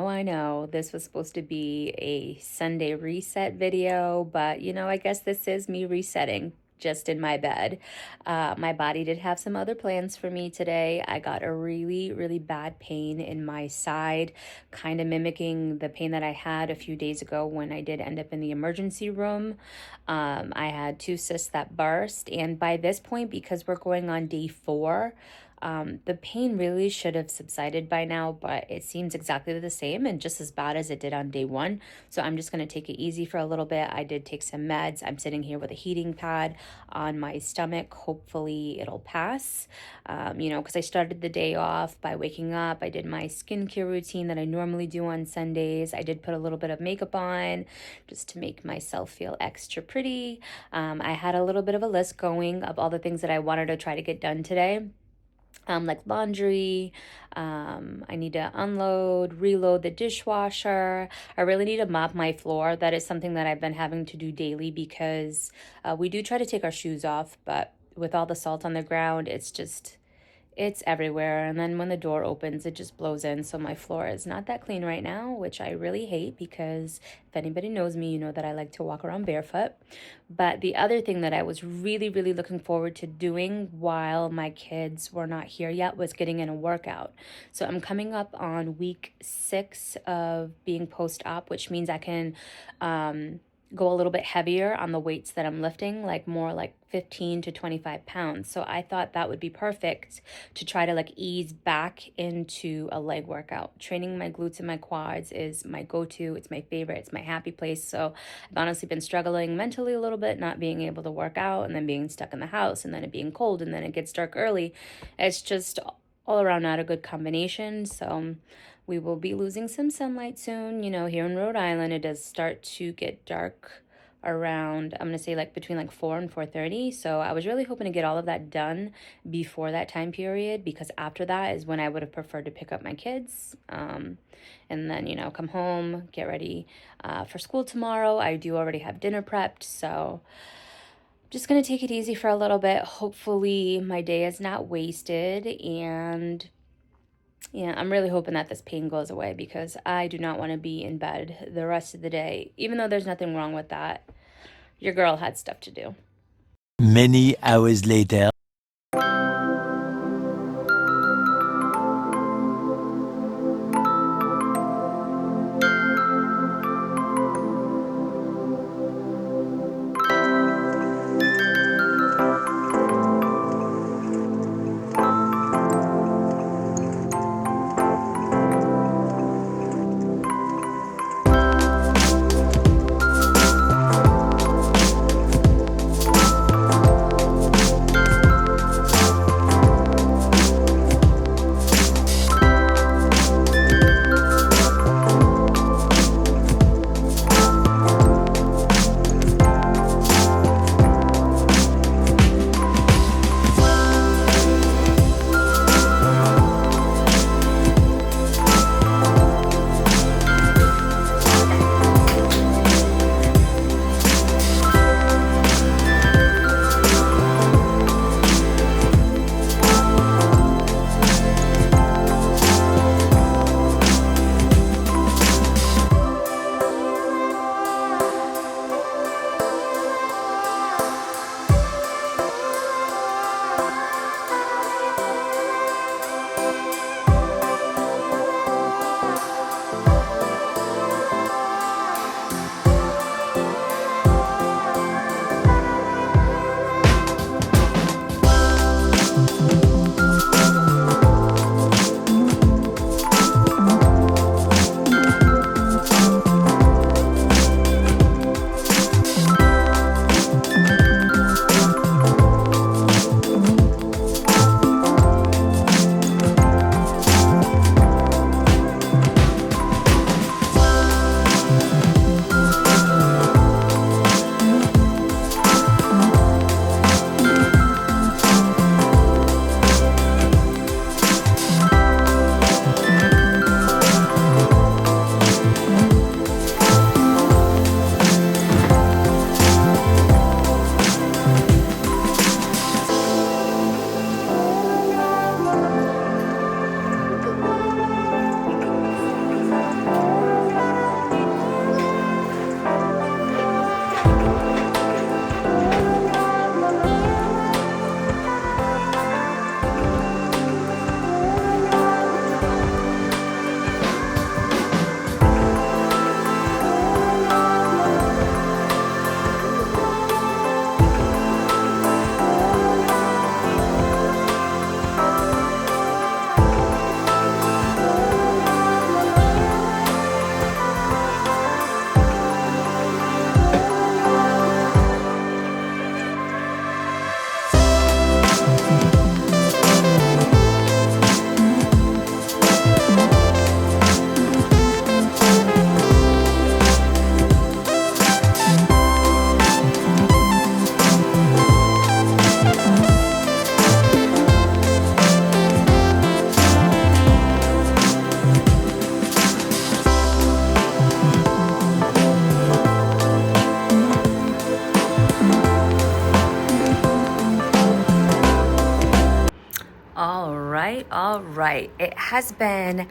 I know. This was supposed to be a Sunday reset video, but I guess this is me resetting just in my bed. My body did have some other plans for me today. I got a really, really bad pain in my side, kind of mimicking the pain that I had a few days ago when I did end up in the emergency room. I had 2 cysts that burst, and by this point, because we're going on day 4, the pain really should have subsided by now, but it seems exactly the same and just as bad as it did on day 1. So I'm just going to take it easy for a little bit. I did take some meds. I'm sitting here with a heating pad on my stomach. Hopefully it'll pass, because I started the day off by waking up. I did my skincare routine that I normally do on Sundays. I did put a little bit of makeup on just to make myself feel extra pretty. I had a little bit of a list going of all the things that I wanted to try to get done today. Like laundry, I need to unload, reload the dishwasher. I really need to mop my floor. That is something that I've been having to do daily because we do try to take our shoes off, but with all the salt on the ground, it's everywhere. And then when the door opens, it just blows in. So my floor is not that clean right now, which I really hate because if anybody knows me, you know that I like to walk around barefoot. But the other thing that I was really, really looking forward to doing while my kids were not here yet was getting in a workout. So I'm coming up on week 6 of being post-op, which means I can go a little bit heavier on the weights that I'm lifting, like more like 15 to 25 pounds. So I thought that would be perfect to try to ease back into a leg workout. Training my glutes and my quads is my go-to. It's my favorite. It's my happy place. So I've honestly been struggling mentally a little bit, not being able to work out and then being stuck in the house and then it being cold and then it gets dark early. It's just all around not a good combination. So we will be losing some sunlight soon. Here in Rhode Island, it does start to get dark around, I'm going to say between 4 and 4:30. So I was really hoping to get all of that done before that time period, because after that is when I would have preferred to pick up my kids. And then, come home, get ready for school tomorrow. I do already have dinner prepped. So just going to take it easy for a little bit. Hopefully my day is not wasted, and yeah, I'm really hoping that this pain goes away because I do not want to be in bed the rest of the day, even though there's nothing wrong with that. Your girl had stuff to do. Many hours later. right. It has been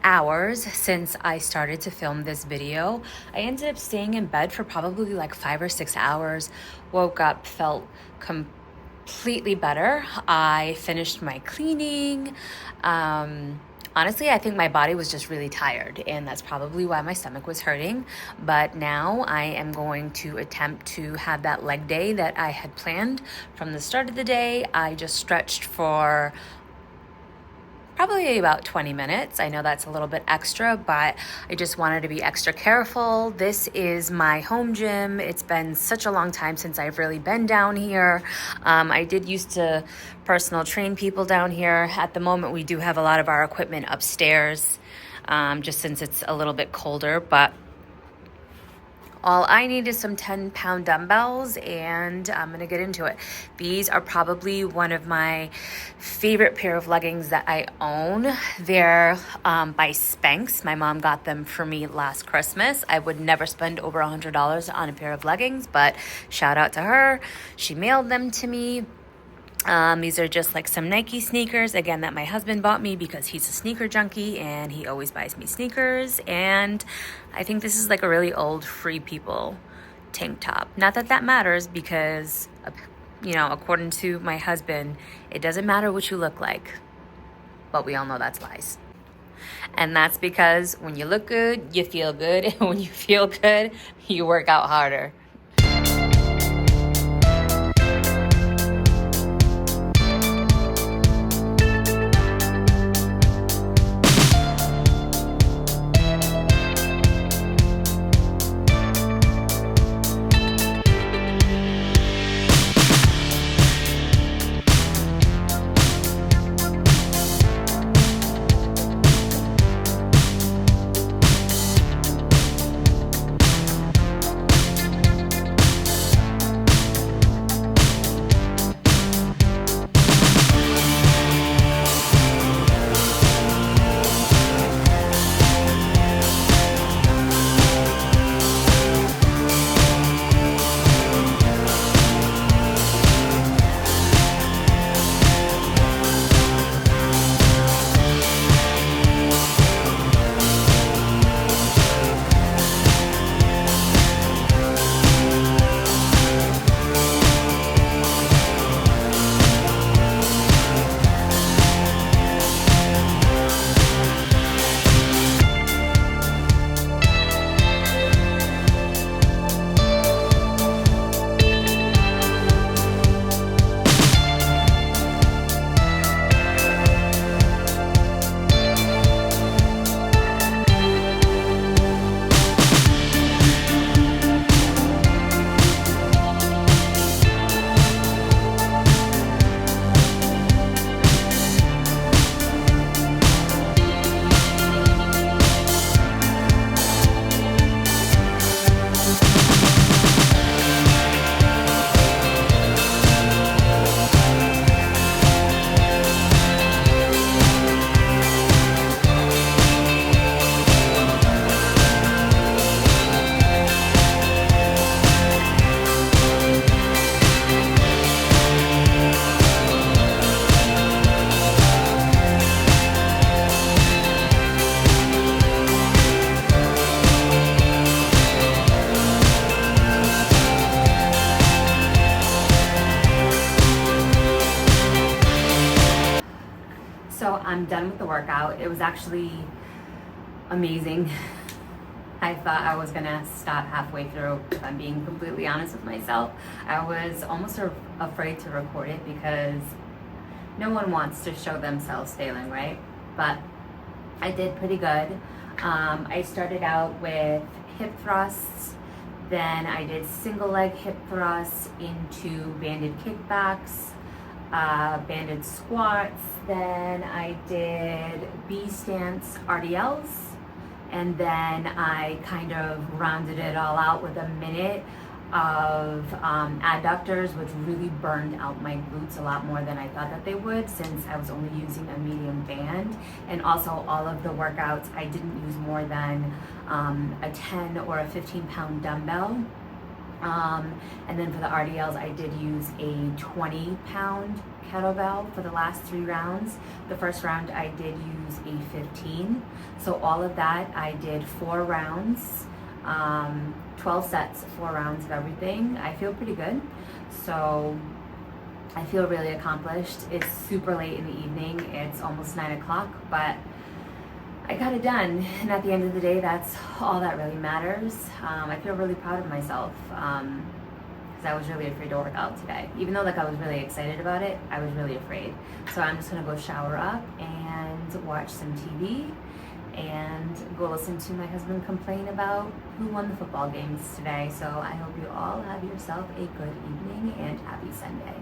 hours since I started to film this video. I ended up staying in bed for probably like 5 or 6 hours. Woke up, felt completely better. I finished my cleaning. Honestly, I think my body was just really tired, and that's probably why my stomach was hurting. But now I am going to attempt to have that leg day that I had planned from the start of the day. I just stretched for probably about 20 minutes. I know that's a little bit extra, but I just wanted to be extra careful. This is my home gym. It's been such a long time since I've really been down here. I did used to personal train people down here. At the moment, we do have a lot of our equipment upstairs, just since it's a little bit colder, but all I need is some 10-pound dumbbells, and I'm gonna get into it. These are probably one of my favorite pair of leggings that I own. They're by Spanx. My mom got them for me last Christmas. I would never spend over $100 on a pair of leggings, but shout out to her. She mailed them to me. These are just like some Nike sneakers, again, that my husband bought me because he's a sneaker junkie and he always buys me sneakers. And I think this is like a really old Free People tank top. Not that that matters because, according to my husband, it doesn't matter what you look like. But we all know that's lies. And that's because when you look good, you feel good. And when you feel good, you work out harder. So I'm done with the workout. It was actually amazing. I thought I was gonna stop halfway through, if I'm being completely honest with myself. I was almost afraid to record it because no one wants to show themselves failing, right? But I did pretty good. I started out with hip thrusts, then I did single leg hip thrusts into banded kickbacks, banded squats, then I did B stance RDLs, and then I kind of rounded it all out with a minute of adductors, which really burned out my glutes a lot more than I thought that they would, since I was only using a medium band. And also all of the workouts, I didn't use more than a 10 or a 15-pound dumbbell. And then for the RDLs, I did use a 20-pound kettlebell for the last 3 rounds. The first round I did use a 15. So all of that, I did 4 rounds, 12 sets, 4 rounds of everything. I feel pretty good. So I feel really accomplished. It's super late in the evening. It's almost 9 o'clock, but I got it done. And at the end of the day, that's all that really matters. I feel really proud of myself because I was really afraid to work out today. Even though like I was really excited about it, I was really afraid. So I'm just gonna go shower up and watch some TV and go listen to my husband complain about who won the football games today. So I hope you all have yourself a good evening and happy Sunday.